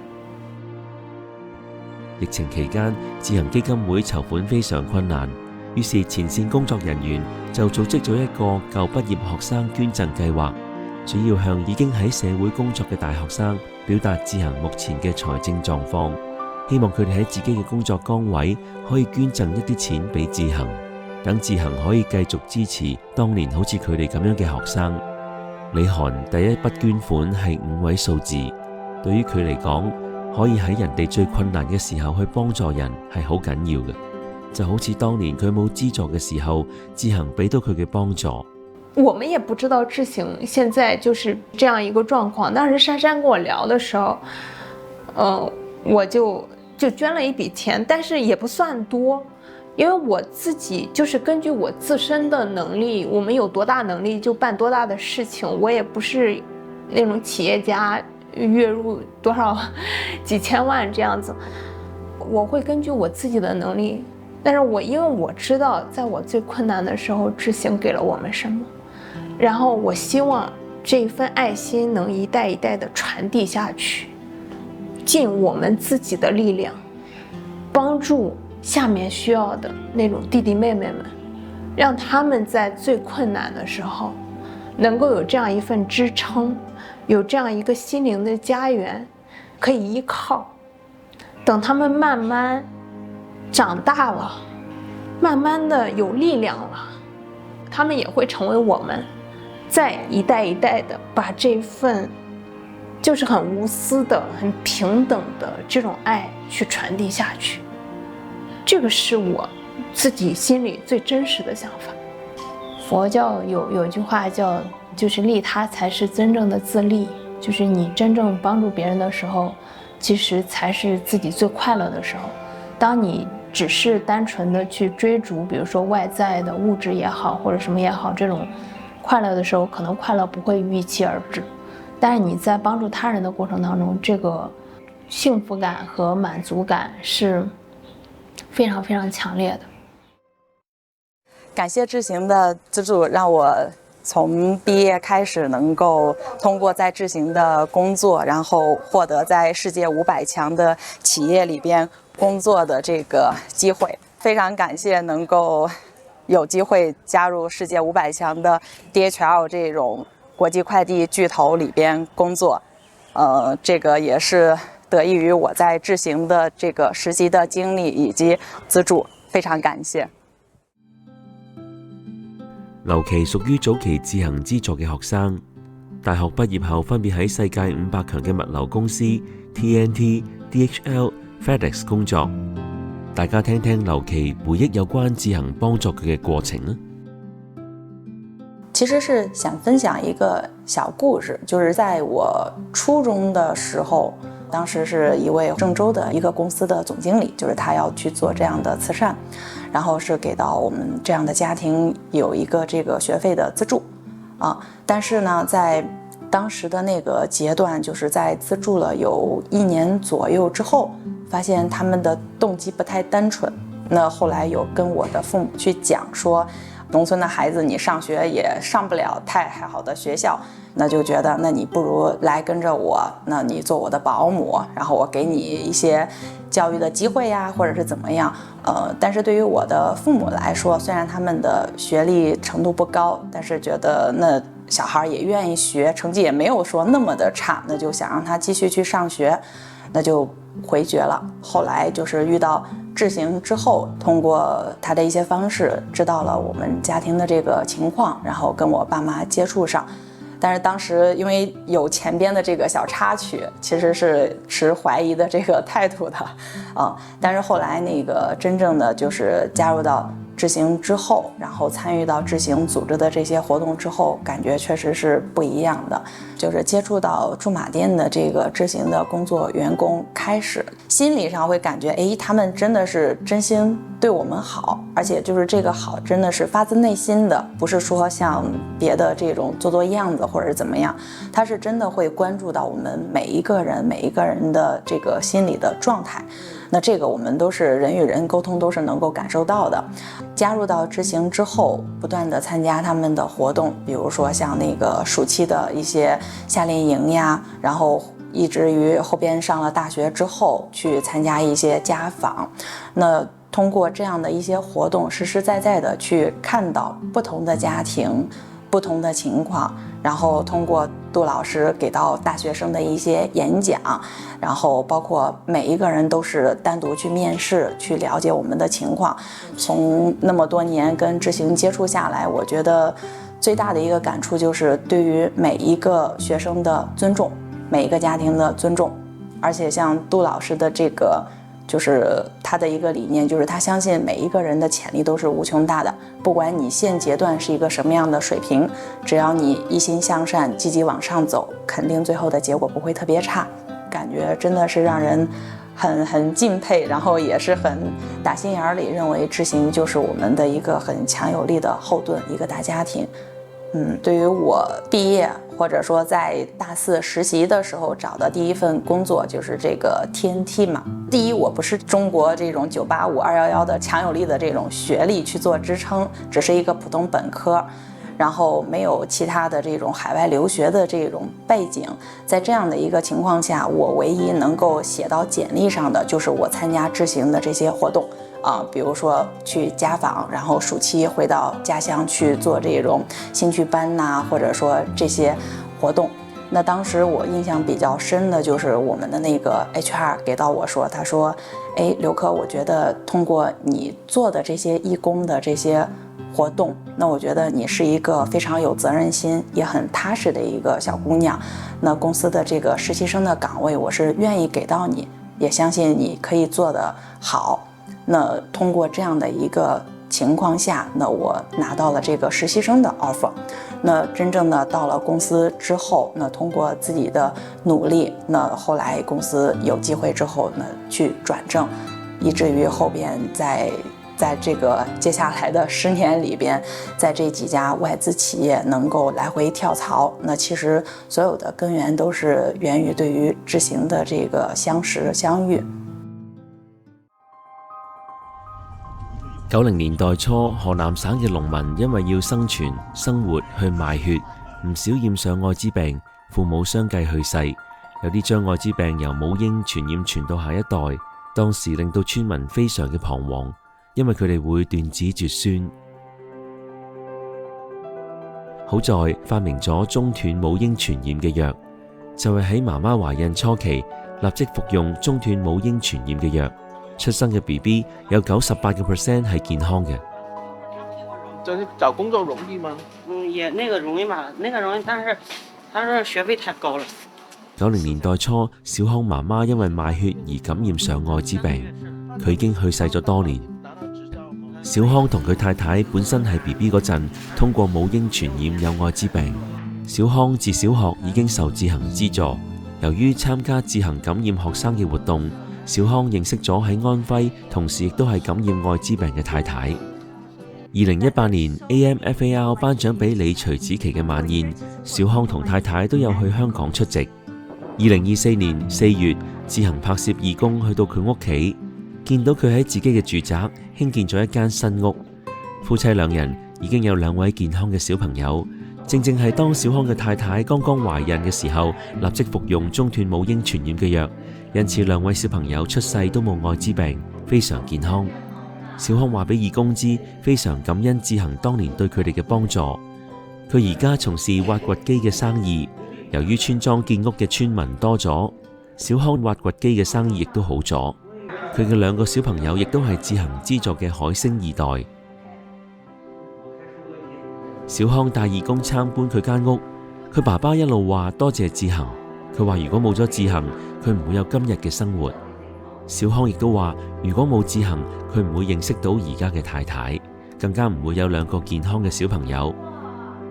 疫情期間，志行基金會籌款非常困難，於是前線工作人員就組織咗一個舊畢業學生捐贈計劃，主要向已經喺社會工作嘅大學生表達志行目前嘅財政狀況，希望佢哋喺自己嘅工作崗位可以捐贈一啲錢俾志行，等志行可以繼續支持當年好似佢哋咁樣嘅學生。李涵第一筆捐款係5位數字，對於佢嚟講，可以喺人哋最困難嘅時候去幫助人係好緊要嘅，就好似當年佢冇資助嘅時候，志行俾到佢嘅幫助。我們也不知道志行現在就是這樣一個狀況。當時珊珊跟我聊的時候，我就捐了一筆錢，但是也不算多，因為我自己就是根據我自身的能力，我們有多大能力就辦多大的事情。我也不是那種企業家，月入多少幾千萬這樣子，我會根據我自己的能力。但是因為我知道在我最困難的時候，志行給了我們什麼，然後我希望這份愛心能一代一代的傳遞下去，盡我們自己的力量，幫助下面需要的那種弟弟妹妹們，讓他們在最困難的時候能夠有這樣一份支撐，有這樣一個心靈的家園可以依靠。等他們慢慢長大了，慢慢的有力量了，他們也會成為我們再一代一代的把這份就是很無私的很平等的這種愛去傳遞下去。這個是我自己心裡最真實的想法。佛教有句話叫就是利他才是真正的自利，就是你真正幫助別人的時候，其實才是自己最快樂的時候。當你只是單純的去追逐比如說外在的物質也好或者什麼也好，這種快樂的時候，可能快樂不會預期而至，但是你在幫助他人的過程當中，這個幸福感和滿足感是非常非常強烈的。感謝志行的資助，讓我從畢業開始能夠通過在志行的工作，然後獲得在世界500強的企業裡邊工作的這個機會。非常感謝能夠有機會加入世界500強的 DHL 這種國際快遞巨頭裡邊工作。這個也是得益於我在志行的這個實習的經歷以及資助，非常感謝。劉琦屬於早期志行資助嘅學生，大學畢業後分別喺世界500強嘅物流公司 TNT、DHL、FedEx 工作。大家聽聽劉琦回憶有關志行幫助佢嘅過程啦。其實是想分享一個小故事，就是在我初中的時候，當時是一位鄭州的一個公司的總經理，就是他要去做這樣的慈善，然後是給到我們這樣的家庭有一個這個學費的資助啊。但是呢，在當時的那個階段，就是在資助了有1年左右之後，發現他們的動機不太單純。那後來有跟我的父母去講說，農村的孩子你上學也上不了太好的學校，那就覺得那你不如來跟着我，那你做我的保姆，然後我給你一些教育的機會呀，或者是怎麼樣。但是對於我的父母來說，雖然他們的學歷程度不高，但是覺得那小孩也愿意学，成绩也没有说那么的差，那就想让他继续去上学，那就回绝了。后来就是遇到智行之后，通过他的一些方式知道了我们家庭的这个情况，然后跟我爸妈接触上。但是当时因为有前边的这个小插曲，其实是持怀疑的这个态度的，但是后来那个真正的就是加入到智行之后，然后参与到智行组织的这些活动之后，感觉确实是不一样的。就是接触到驻马店的这个智行的工作员工，开始心理上会感觉，他们真的是真心对我们好，而且就是这个好真的是发自内心的，不是说像别的这种做样子或者怎么样，他是真的会关注到我们每一个人的这个心理的状态。那这个我们都是人与人沟通都是能够感受到的。加入到智行之后，不断的参加他们的活动，比如说像那个暑期的一些夏令营呀，然后以至于后边上了大学之后去参加一些家访。那通过这样的一些活动，实实在在的去看到不同的家庭不同的情况，然后通过杜老师给到大学生的一些演讲，然后包括每一个人都是单独去面试，去了解我们的情况。从那么多年跟智行接触下来，我觉得最大的一个感触就是对于每一个学生的尊重，每一个家庭的尊重。而且像杜老师的这个就是他的一个理念，就是他相信每一个人的潜力都是无穷大的，不管你现阶段是一个什么样的水平，只要你一心向善，积极往上走，肯定最后的结果不会特别差。感觉真的是让人很敬佩，然后也是很打心眼里认为智行就是我们的一个很强有力的后盾，一个大家庭。对于我毕业或者说在大4实习的时候找的第一份工作就是这个 TNT 嘛。第一，我不是中国这种985、211的强有力的这种学历去做支撑，只是一个普通本科，然后没有其他的这种海外留学的这种背景。在这样的一个情况下，我唯一能够写到简历上的就是我参加智行的这些活动。比如说去家访，然后暑期回到家乡去做这种兴趣班呐，或者说这些活动。那当时我印象比较深的就是我们的那个 HR 给到我说，他说刘科，我觉得通过你做的这些义工的这些活动，那我觉得你是一个非常有责任心也很踏实的一个小姑娘，那公司的这个实习生的岗位我是愿意给到你，也相信你可以做得好。那通过这样的一个情况下，那我拿到了这个实习生的 offer。那真正的到了公司之后，那通过自己的努力，那后来公司有机会之后呢去转正，以至于后边在这个接下来的10年里边，在这几家外资企业能够来回跳槽。那其实所有的根源都是源于对于智行的这个相识相遇。90年代初，河南省嘅農民因為要生存生活去賣血，唔少染上艾滋病，父母相繼去世，有啲將艾滋病由母嬰傳染傳到下一代。當時令到村民非常嘅彷徨，因為佢哋會斷子絕孫。好在發明咗中斷母嬰傳染嘅藥，就係喺媽媽懷孕初期立即服用中斷母嬰傳染嘅藥。出生嘅 BB 有98%係健康嘅。就是找工作容易嗎？也那個容易嘛，那個容易，但是他說學費太高了。90年代初，小康媽媽因為賣血而感染上艾滋病，佢已經去世咗多年。小康同佢太太本身係 BB 嗰陣，通過母嬰傳染有艾滋病。小康自小學已經受自行資助，由於參加自行感染學生嘅活動。小康認識咗喺安徽，同時亦都係感染艾滋病嘅太太。2018年 AMFAR 頒獎俾李徐子淇嘅晚宴，小康同太太都有去香港出席。2024年4月，自行拍攝義工去到佢屋企，見到佢喺自己嘅住宅興建咗一間新屋，夫妻2人已經有2位健康嘅小朋友。正正係當小康嘅太太剛剛懷孕嘅時候，立即服用中斷母嬰傳染嘅藥，因此2位小朋友出世都冇艾滋病，非常健康。小康話俾義工知，非常感恩志恒當年對佢哋嘅幫助。佢而家從事挖掘機嘅生意。由於村莊建屋嘅村民多咗，小康挖掘機嘅生意亦都好咗。佢嘅2個小朋友亦都係志行資助嘅海星2代。小康帶義工參觀佢間屋，佢爸爸一路話多謝志行。佢話如果冇咗志行，佢唔會有今日嘅生活。小康亦都話如果冇志行，佢唔會認識到而家嘅太太，更加唔會有2個健康嘅小朋友。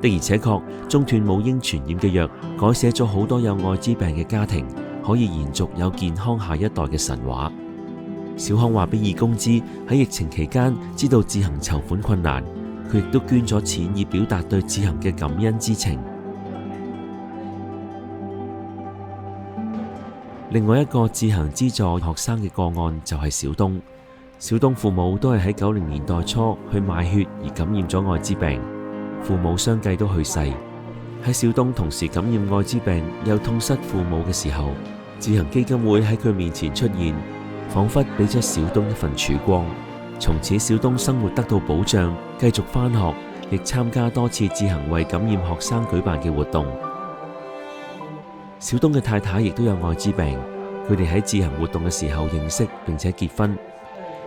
的而且確，中斷母嬰傳染嘅藥改寫咗好多有艾滋病嘅家庭可以延續有健康下一代嘅神話。小康話俾義工知，喺疫情期間知道志行籌款困難，佢亦都捐咗錢以表達對志行嘅感恩之情。另外一個志行資助學生嘅個案就係小東。小東父母都係喺90年代初去賣血而感染咗艾滋病，父母相繼都去世。喺小東同時感染艾滋病又痛失父母嘅時候，志行基金會喺佢面前出現，彷彿俾咗小東一份曙光。從此小東生活得到保障，繼續返學，亦參加多次志行為感染學生舉辦嘅活動。小東嘅太太亦都有艾滋病，佢哋喺志行活動嘅時候認識並且結婚，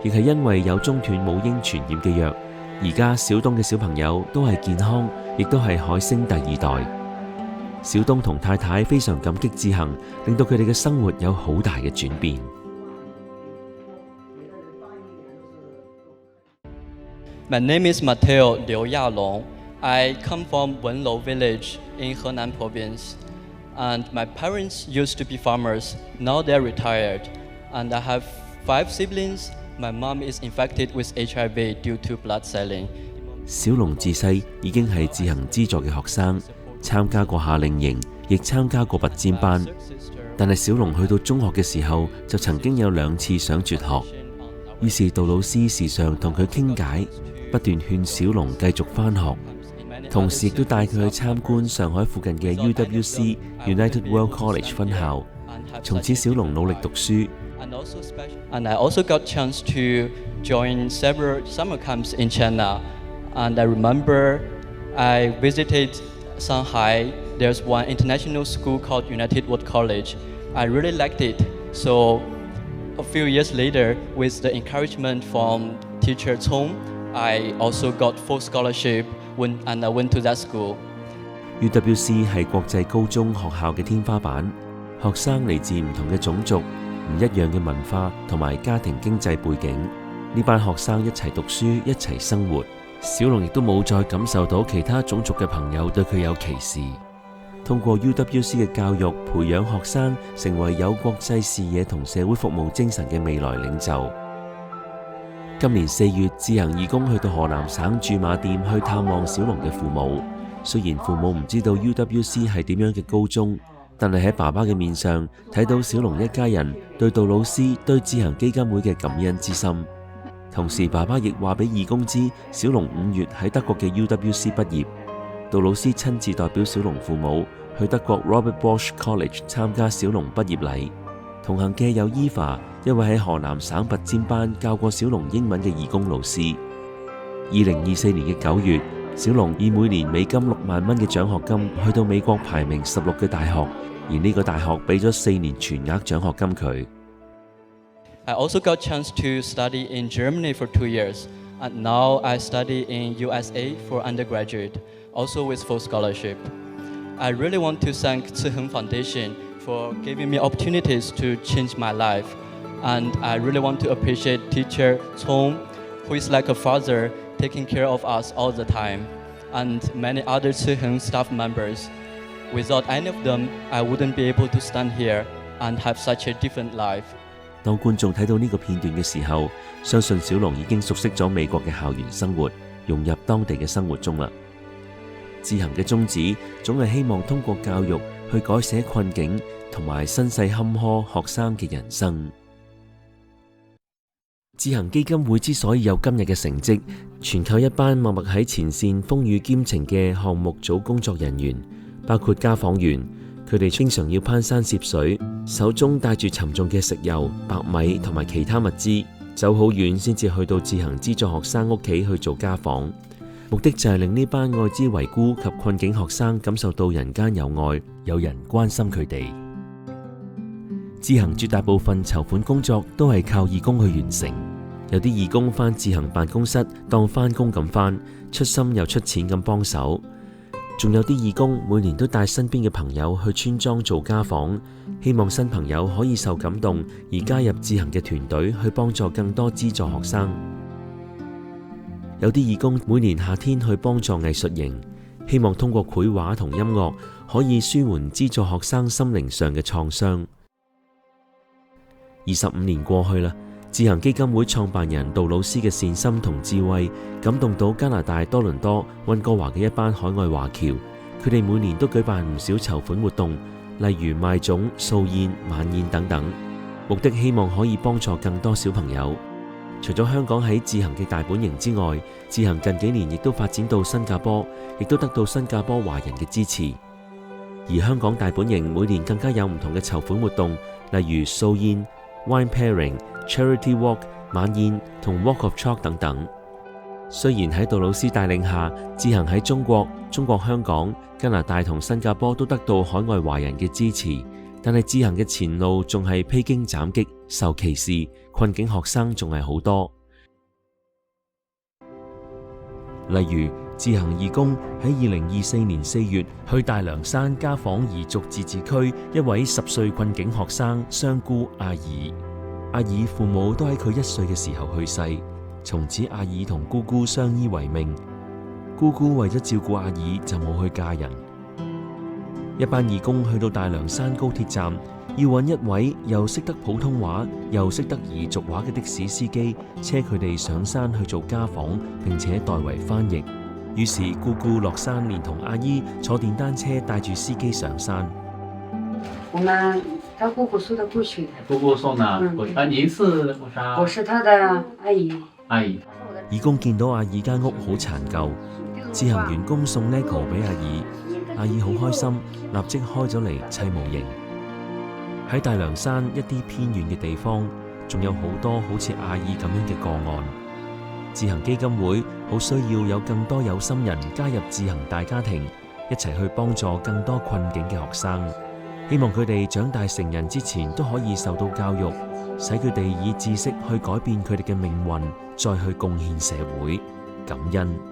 亦係因為有中斷母嬰傳染嘅藥。而家小東嘅小朋友都係健康，亦都係海星第2代。小東同太太非常感激志行，令到佢哋嘅生活有好大嘅轉變。My name is Mateo Liu Yalong. I come from Wenlou village in Henan province. And my parents used to be farmers. Now they're retired. And I have 5 siblings. My mom is infected with HIV due to blood selling. 小龍自細已經係志行資助嘅學生，參加過夏令營，亦參加過拔尖班。但係小龍去到中學嘅時候，就曾經有2次想輟學。於是杜老師時常同佢傾偈，不斷勸小龍繼續返學，同時亦都帶佢去參觀上海附近嘅 UWC United World College 分校。從此小龍努力讀書。And I also got chance to join several summer camps in China. And I remember I visited Shanghai. There's one international school called United World College. I really liked it. So a few years later, with the encouragement from teacher Cong, I also got full scholarship and I went to that school. UWC 係國際高中學校嘅天花板，學生嚟自唔同嘅種族、唔一樣嘅文化同埋家庭經濟背景，呢班學生一齊讀書，一齊生活。小龍亦都冇再感受到其他種族嘅朋友對佢有歧視。通過 UWC 嘅教育，培養學生成為有國際視野同社會服務精神嘅未來領袖。今年4月，志行義工去到河南省駐馬店去探望小龍嘅父母。雖然父母唔知道 UWC 係點樣嘅高中，但係喺爸爸嘅面上睇到小龍一家人對杜老師、對志行基金會嘅感恩之心。同時，爸爸亦話俾義工知，小龍5月喺德國嘅 UWC 畢業。杜老師親自代表小龍父母去德國 Robert Bosch College 參加小龍畢業禮。同行嘅有 Eva， 一位喺河南省拔尖班教過小龍英文嘅義工老師。2024年嘅9月，小龍以每年美金6萬蚊嘅獎學金去到美國排名16嘅大學，而呢個大學俾咗4年全額獎學金佢。I also got chance to study in Germany for 2 years, and now I study in USA for undergraduate, also with full scholarship. I really want to thank Ziheng Foundation for giving me opportunities to change my life, and I really want to appreciate teacher Cong, who is like a father taking care of us all the time, and many other Ziheng staff members. Without any of them, I wouldn't be able to stand here and have such a different life. 當觀眾睇到呢個片段嘅時候，相信小龍已經熟悉咗美國嘅校園生活，融入當地嘅生活中啦。志行嘅宗旨總係希望通過教育去改寫困境同埋身世坎坷學生嘅人生。志行基金會之所以有今日嘅成績，全靠一班默默喺前線風雨兼程嘅項目組工作人員，包括家訪員。佢哋經常要攀山涉水，手中帶住沉重嘅食油、白米同埋其他物資，走好遠先至去到志行資助學生屋企去做家訪。目的就係令呢班愛之遺孤及困境學生感受到人間有愛，有人關心佢哋。志行絕大部分籌款工作都係靠義工去完成，有啲義工返志行辦公室當返工咁返，出心又出錢咁幫手。仲有啲義工每年都帶身邊嘅朋友去村莊做家訪，希望新朋友可以受感動而加入志行嘅團隊去幫助更多資助學生。有啲義工每年夏天去幫助藝術營，希望通過繪畫同音樂可以舒緩資助學生心靈上嘅創傷。25年過去啦，志行基金會創辦人杜老師嘅善心同智慧感動到加拿大多倫多、溫哥華嘅一班海外華僑，佢哋每年都舉辦唔少籌款活動，例如賣粽、素宴、晚宴等等，目的希望可以幫助更多小朋友。除咗香港喺志行嘅大本營之外，志行近幾年亦都發展到新加坡，亦都得到新加坡華人嘅支持。而香港大本營每年更加有唔同嘅籌款活動，例如素宴、Wine Pairing、Charity Walk、晚宴同 Walk of Chalk 等等。雖然喺杜老師帶領下，志行喺中國、香港、加拿大同新加坡都得到海外華人嘅支持，但係志行嘅前路仲係披荊斬棘、受歧視、困境學生仲係好多。例如志行義工喺2024年4月去大涼山家訪彝族自治區一位10歲困境學生雙姑阿爾。阿爾父母都喺佢1歲嘅時候去世，從此阿爾同姑姑相依為命。姑姑為咗照顧阿爾就冇去嫁人。一班義工去到大涼山高鐵站，要揾一位又識得普通話又識得彝族話嘅的士司機，車佢哋上山去做家訪，並且代為翻譯。於是姑姑落山，連同阿姨坐電單車帶住司機上山。我們他姑姑送的過去。姑姑送的。您是啥？我是他的阿姨。阿姨。義工見到阿爾間屋好殘舊，志行員工送 LEGO 俾阿爾，阿爾好開心，立即開咗嚟砌模型。喺大涼山一啲偏遠嘅地方，仲有好多好似阿爾咁樣嘅個案。志行基金會好需要有更多有心人加入志行大家庭，一齊去幫助更多困境嘅學生，希望佢哋長大成人之前都可以受到教育，使佢哋以知識去改變佢哋嘅命運，再去貢獻社會。感恩。